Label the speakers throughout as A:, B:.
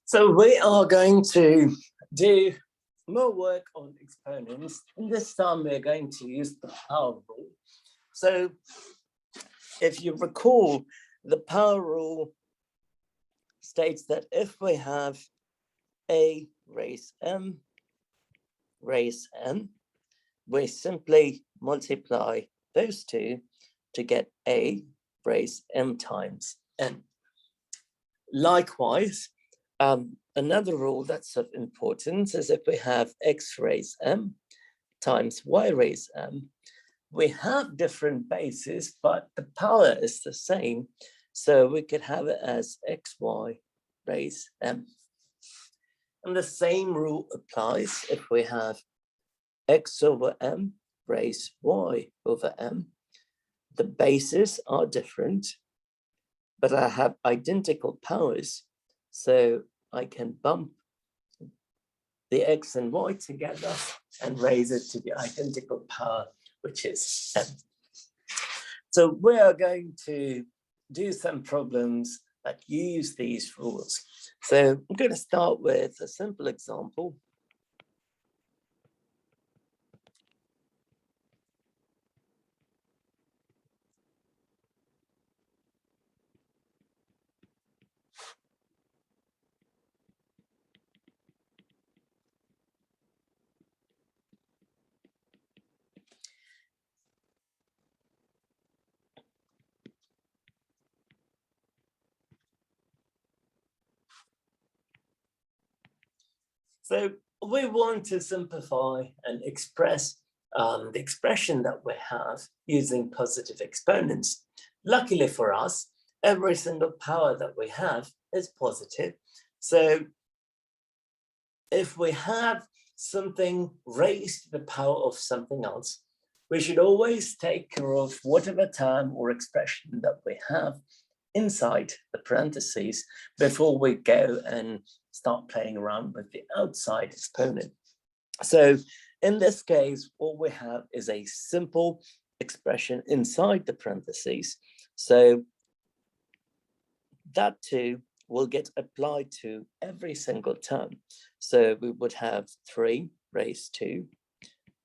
A: So we are going to do more work on exponents, and this time we're going to use the power rule. So if you recall, the power rule states that if we have a raised m, we simply multiply those two to get a raised m times n. Likewise, another rule that's of importance is if we have x raised m times y raised m, we have different bases, but the power is the same. So we could have it as xy raised m. And the same rule applies if we have x over m raised y over m. The bases are different, but I have identical powers. So I can bump the x and y together and raise it to the identical power, which is m. So we are going to do some problems that use these rules. So I'm going to start with a simple example. So we want to simplify and express the expression that we have using positive exponents. Luckily for us, every single power that we have is positive. So if we have something raised to the power of something else, we should always take care of whatever term or expression that we have inside the parentheses before we go and start playing around with the outside exponent. So in this case, what we have is a simple expression inside the parentheses. So that too will get applied to every single term. So we would have 3 raised to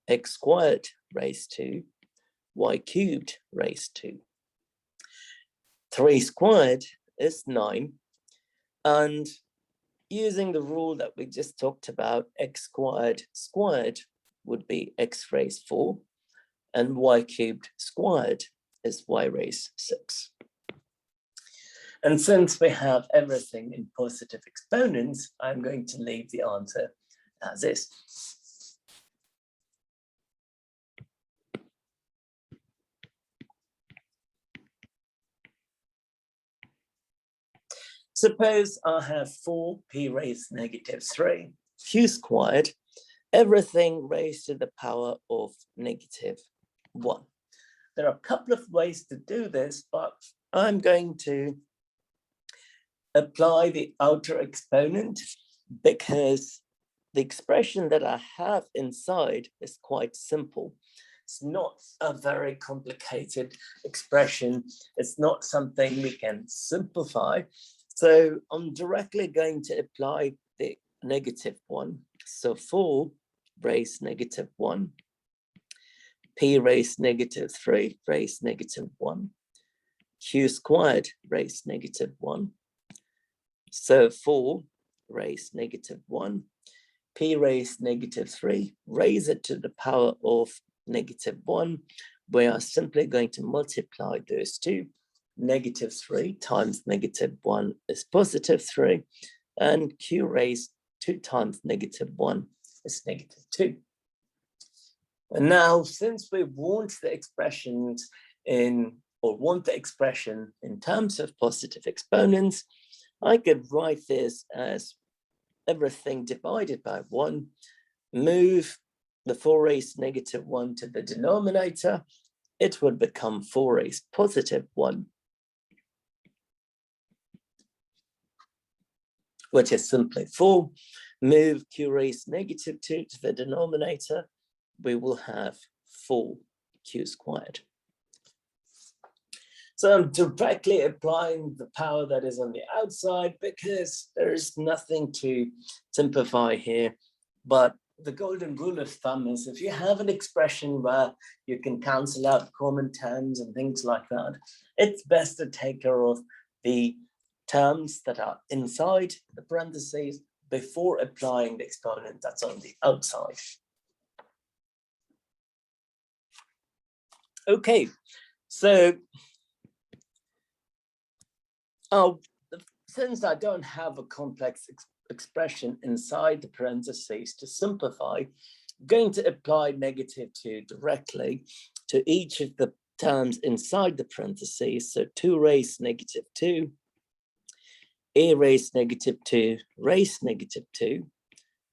A: x squared raised to y cubed raised to. 3 squared is 9, and using the rule that we just talked about, x squared squared would be x raised 4, and y cubed squared is y raised 6. And since we have everything in positive exponents, I'm going to leave the answer as is. Suppose I have 4p raised negative 3, q squared, everything raised to the power of negative 1. There are a couple of ways to do this, but I'm going to apply the outer exponent because the expression that I have inside is quite simple. It's not a very complicated expression. It's not something we can simplify. So I'm directly going to apply the negative 1. So 4 raised negative 1, p raised negative 3 raised negative 1, q squared raised negative 1. So 4 raised negative 1, p raised negative 3, raise it to the power of negative 1. We are simply going to multiply those two. Negative 3 times negative 1 is positive 3, and q raised 2 times negative 1 is negative 2. And now, since we want the expressions want the expression in terms of positive exponents, I could write this as everything divided by 1, move the 4 raised negative 1 to the denominator, it would become 4 raised positive 1, which is simply 4. Move q raised negative 2 to the denominator, we will have 4q squared. So I'm directly applying the power that is on the outside because there is nothing to simplify here. But the golden rule of thumb is if you have an expression where you can cancel out common terms and things like that, it's best to take care of the terms that are inside the parentheses before applying the exponent that's on the outside. Okay, so since I don't have a complex expression inside the parentheses to simplify, I'm going to apply -2 directly to each of the terms inside the parentheses. So 2 raised -2, a raised -2, raised -2,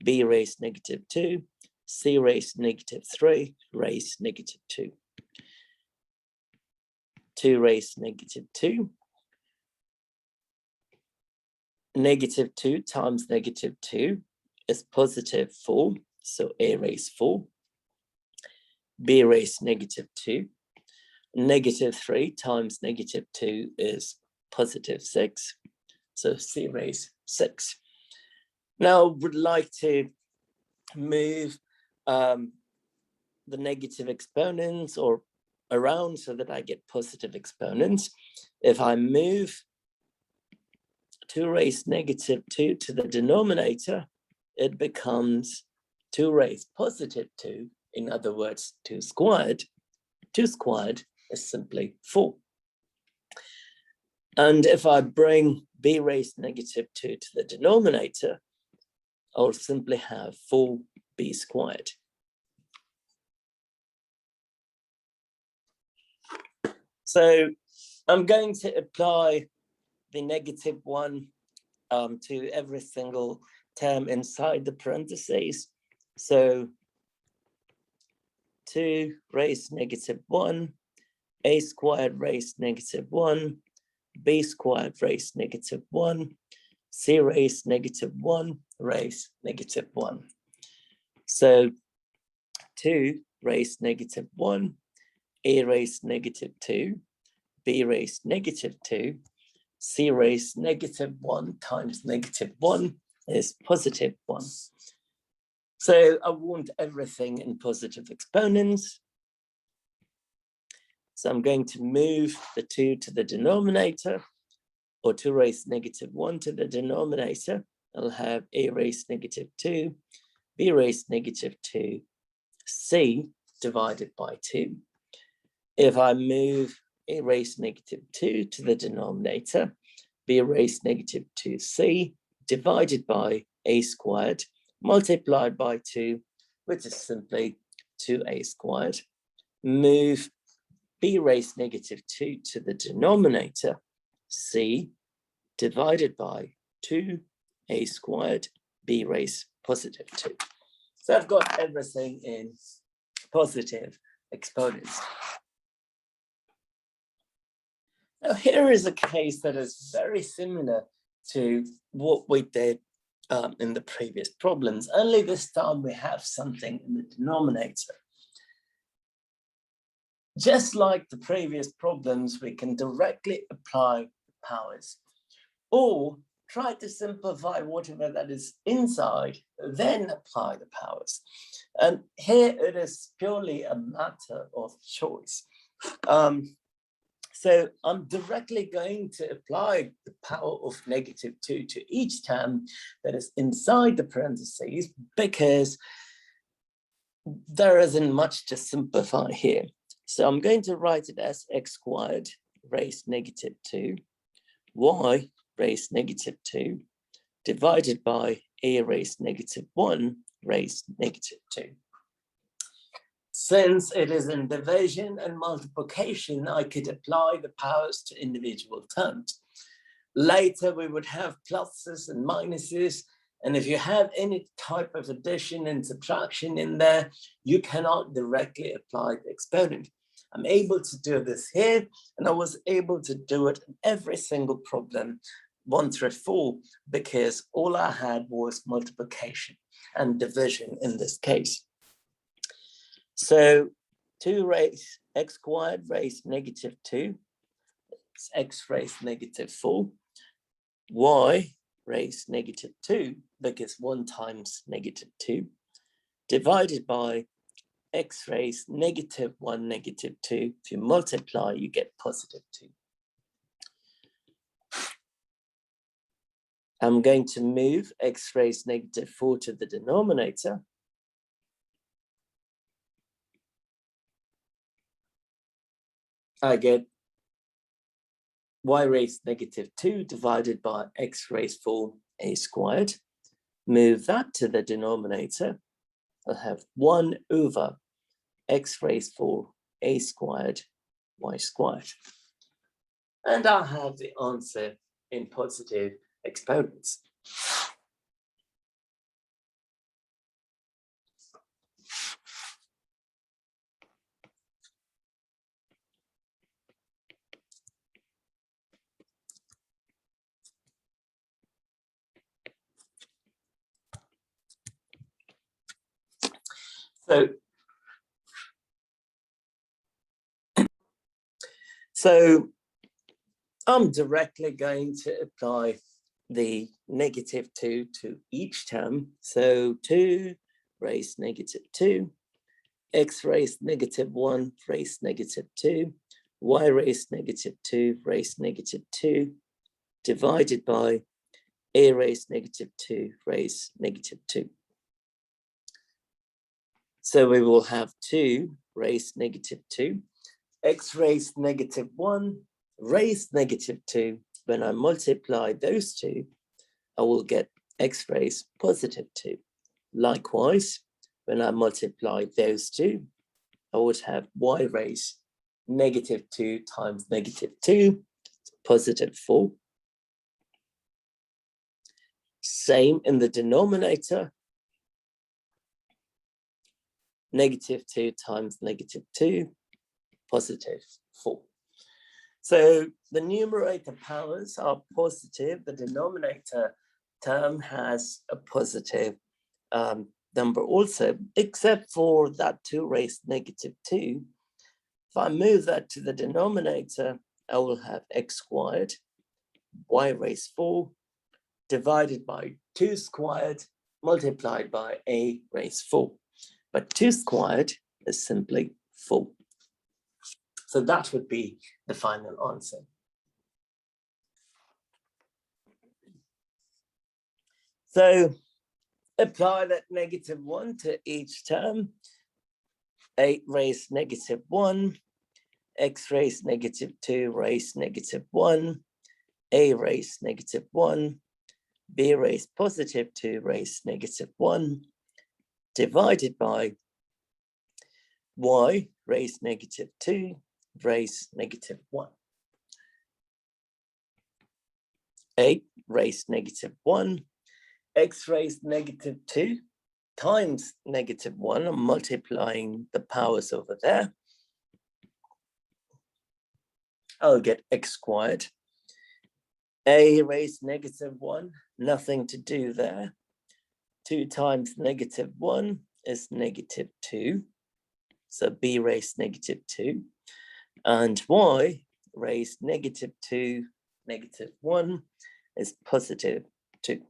A: b raised -2, c raised -3, raised -2. 2 raised -2, -2 times -2 is +4, so a raised 4, b raised -2, -3 times -2 is +6, so c raised 6. Now I would like to move the negative exponents or around so that I get positive exponents. If I move 2 raised -2 to the denominator, it becomes 2 raised +2. In other words, 2 squared. 2 squared is simply 4. And if I bring b raised -2 to the denominator, I'll simply have 4b squared. So I'm going to apply the -1 to every single term inside the parentheses. So 2 raised -1, a squared raised -1, b squared raised -1, c raised -1, raised -1. So 2 raised -1, a raised -2, b raised -2, c raised -1 times -1 is +1. So I want everything in positive exponents. So I'm going to move the 2 to the denominator, or 2 raised -1 to the denominator. I'll have a raised -2, b raised -2, c divided by 2. If I move a raised -2 to the denominator, b raised -2c divided by a squared multiplied by 2, which is simply 2a squared. Move b raised -2 to the denominator, c divided by 2a squared, b raised +2. So I've got everything in positive exponents. Now here is a case that is very similar to what we did in the previous problems, only this time we have something in the denominator. Just like the previous problems, we can directly apply the powers, or try to simplify whatever that is inside, then apply the powers. And here it is purely a matter of choice. So I'm directly going to apply the power of -2 to each term that is inside the parentheses because there isn't much to simplify here. So I'm going to write it as x squared raised -2, y raised -2, divided by a raised -1 raised -2. Since it is in division and multiplication, I could apply the powers to individual terms. Later, we would have pluses and minuses. And if you have any type of addition and subtraction in there, you cannot directly apply the exponent. I'm able to do this here, and I was able to do it in every single problem 1 through 4, because all I had was multiplication and division in this case. So 2 raised x squared raised -2 It's x raised negative 4, y raised negative 2, because 1 times negative 2, divided by x raised negative 1, negative 2. If you multiply, you get positive 2. I'm going to move x raised negative 4 to the denominator. I get y raised negative 2 divided by x raised 4a squared. Move that to the denominator. I'll have 1 over x raised 4a squared y squared. And I'll have the answer in positive exponents. So I'm directly going to apply the negative 2 to each term. So 2 raised negative 2, x raised negative 1 raised negative 2, y raised negative 2 raised negative 2, divided by a raised negative 2 raised negative 2. So we will have 2 raised negative 2, x raised negative 1 raised negative 2. When I multiply those two, I will get x raised positive 2. Likewise, when I multiply those two, I would have y raised negative 2 times negative 2, positive 4. Same in the denominator. Negative 2 times negative 2, positive 4. So the numerator powers are positive. The denominator term has a positive number also, except for that 2 raised negative 2. If I move that to the denominator, I will have x squared, y raised 4, divided by 2 squared, multiplied by a raised 4. But 2 squared is simply 4. So that would be the final answer. So apply that negative 1 to each term. 8 raised negative 1, x raised negative 2 raised negative 1, a raised negative 1, b raised positive 2 raised negative 1, divided by y raised negative 2 raised negative 1. 8 raised negative 1, x raised negative 2 times negative 1. I'm multiplying the powers over there. I'll get x squared. A raised negative 1, nothing to do there. 2 times negative 1 is negative 2. So b raised negative 2. And y raised negative 2, negative 1 is positive 2.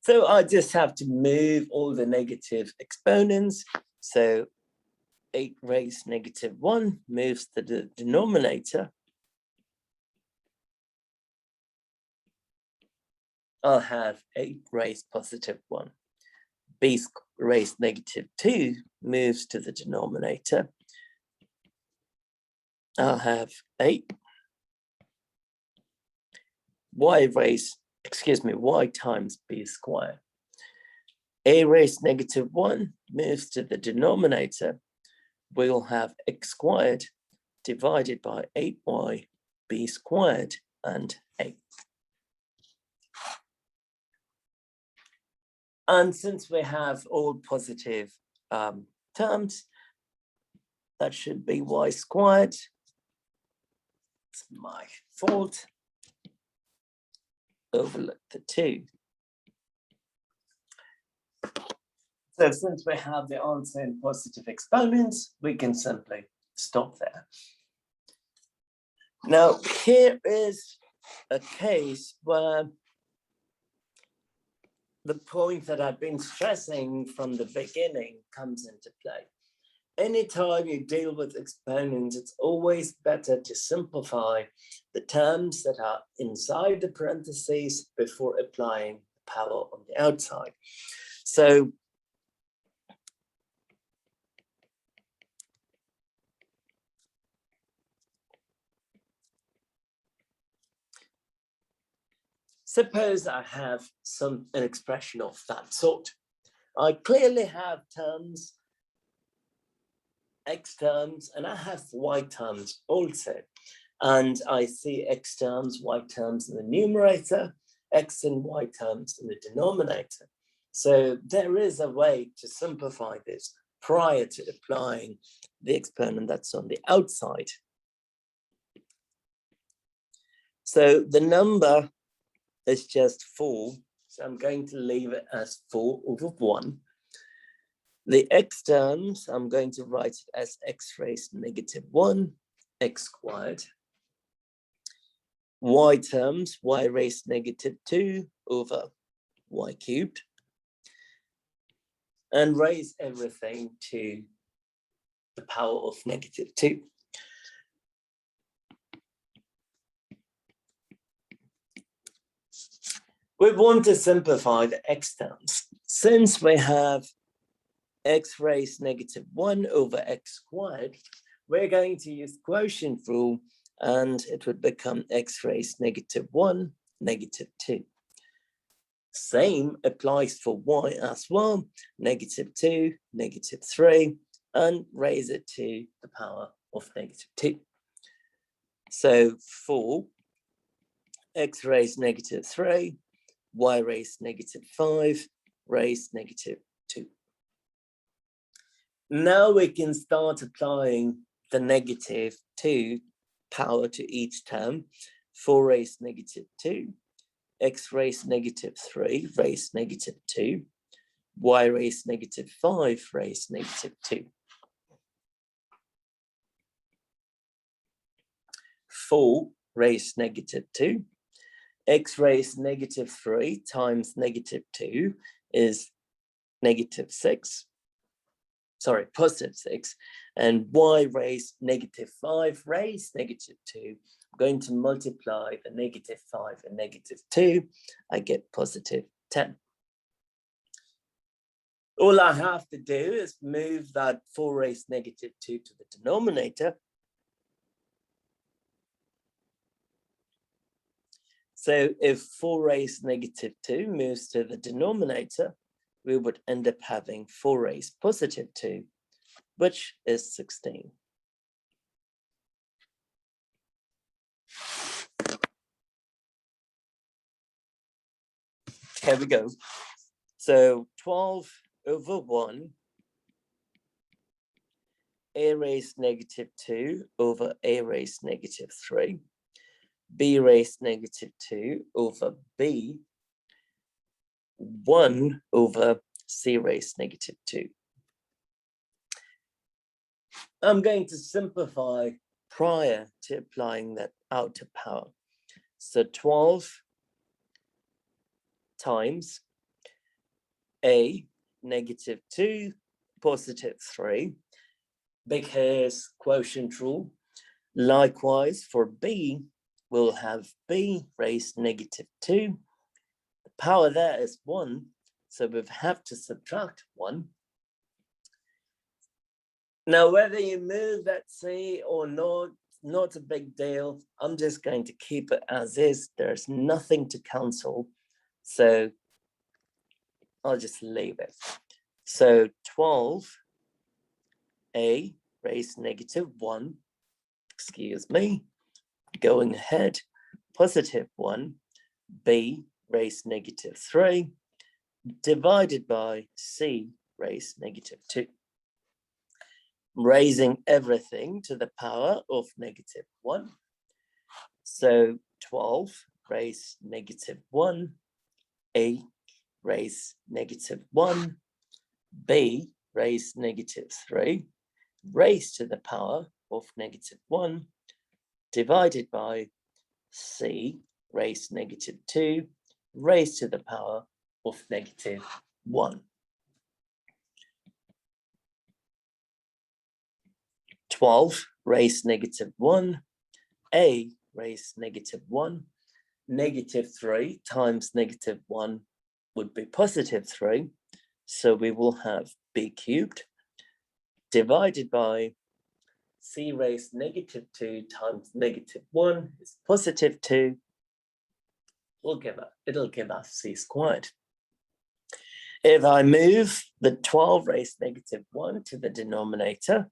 A: So I just have to move all the negative exponents. So 8 raised negative 1 moves to the denominator. I'll have 8 raised positive 1. B raised negative 2 moves to the denominator. I'll have 8. Y times b squared. A raised negative 1 moves to the denominator. We'll have x squared divided by 8y b squared and 8. And since we have all positive terms, that should be y squared. It's my fault. Overlook the 2. So since we have the answer in positive exponents, we can simply stop there. Now, here is a case where the point that I've been stressing from the beginning comes into play. Anytime you deal with exponents, it's always better to simplify the terms that are inside the parentheses before applying the power on the outside. So suppose I have an expression of that sort. I clearly have terms, x terms, and I have y terms also. And I see x terms, y terms in the numerator, x and y terms in the denominator. So there is a way to simplify this prior to applying the exponent that's on the outside. So the number is just 4. So I'm going to leave it as 4 over 1. The x terms, I'm going to write it as x raised to negative 1, x squared. Y terms, y raised to negative 2 over y cubed. And raise everything to the power of negative 2. We want to simplify the x terms. Since we have x raised negative 1 over x squared, we're going to use quotient rule, and it would become x raised negative 1, negative 2. Same applies for y as well, negative 2, negative 3, and raise it to the power of negative 2. So 4, x raised negative 3, y raised negative 5, raised negative 2. Now we can start applying the negative 2 power to each term. 4 raised negative 2, x raised negative 3, raised negative 2, y raised negative 5, raised negative 2. 4 raised negative 2, x raised negative 3 times negative 2 is negative 6. Sorry, positive 6. And y raised negative 5 raised negative 2. I'm going to multiply the negative 5 and negative 2. I get positive 10. All I have to do is move that 4 raised negative 2 to the denominator. So if 4 raised negative 2 moves to the denominator, we would end up having 4 raised positive 2, which is 16. Here we go. So 12 over 1, a raised negative 2 over a raised negative 3, b raised negative 2 over b, 1 over c raised negative 2. I'm going to simplify prior to applying that outer power. So 12 times a negative 2 positive 3, because quotient rule. Likewise for b, we'll have b raised negative 2. The power there is 1, so we have to subtract 1. Now, whether you move that c or not a big deal. I'm just going to keep it as is. There's nothing to cancel, so I'll just leave it. So 12a raised negative 1, excuse me, going ahead, positive 1, b raised negative 3, divided by c raised negative 2. Raising everything to the power of negative 1. So 12 raised negative 1, a raised negative 1, b raised negative 3, raised to the power of -1 divided by c raised to -2 raised to the power of -1. 12 raised to -1, a raised to -1, -3 times -1 would be +3, so we will have b cubed divided by c raised to -2 times -1 is +2. It'll give us c squared. If I move the 12 raised to -1 to the denominator,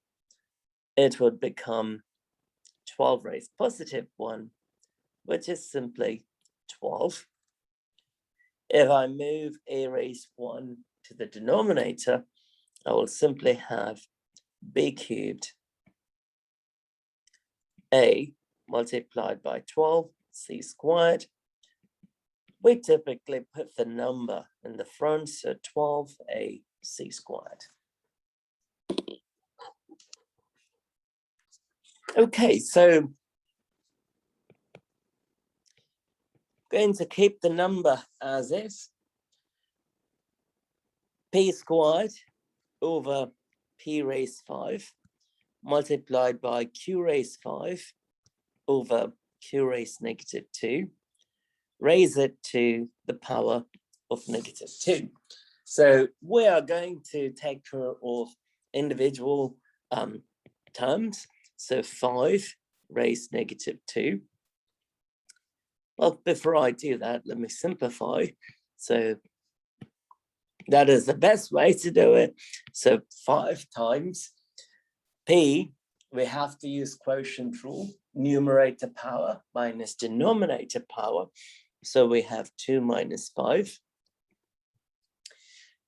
A: it would become 12 raised +1, which is simply 12. If I move a raised 1 to the denominator, I will simply have b cubed a multiplied by 12 c squared. We typically put the number in the front, so 12a c squared. Okay, so going to keep the number as is. P squared over p raised 5 multiplied by q raised 5 over q raised -2. Raise it to the power of -2. So we are going to take care of individual terms. So 5 raised -2. Well, before I do that, let me simplify. So that is the best way to do it. So 5 times p, we have to use quotient rule, numerator power minus denominator power. So we have 2 minus 5.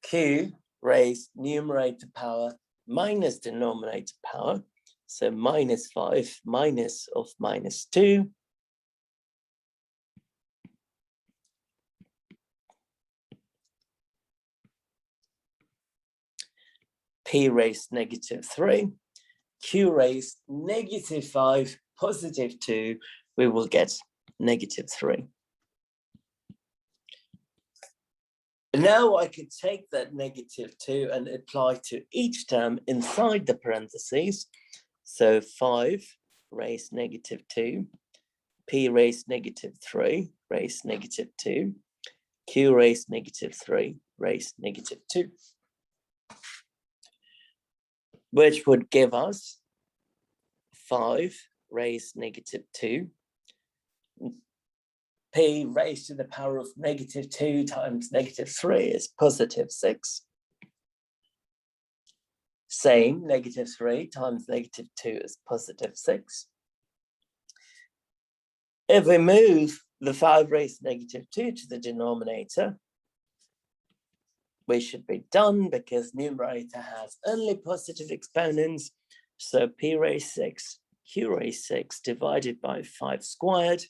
A: Q raised numerator power minus denominator power. So minus 5 minus of -2. P raised -3. Q raised -5 +2. We will get -3. Now I could take that -2 and apply to each term inside the parentheses. So 5 raised -2, p raised -3 raised -2, q raised -3 raised -2, which would give us 5 raised -2. P raised to the power of -2 times -3 is +6. Same, -3 times -2 is +6. If we move the 5 raised to -2 to the denominator, we should be done because numerator has only positive exponents. So p raised 6, q raised 6 divided by 5 squared,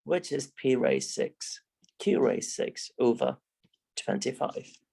A: which is p raised 6, q raised 6 over 25.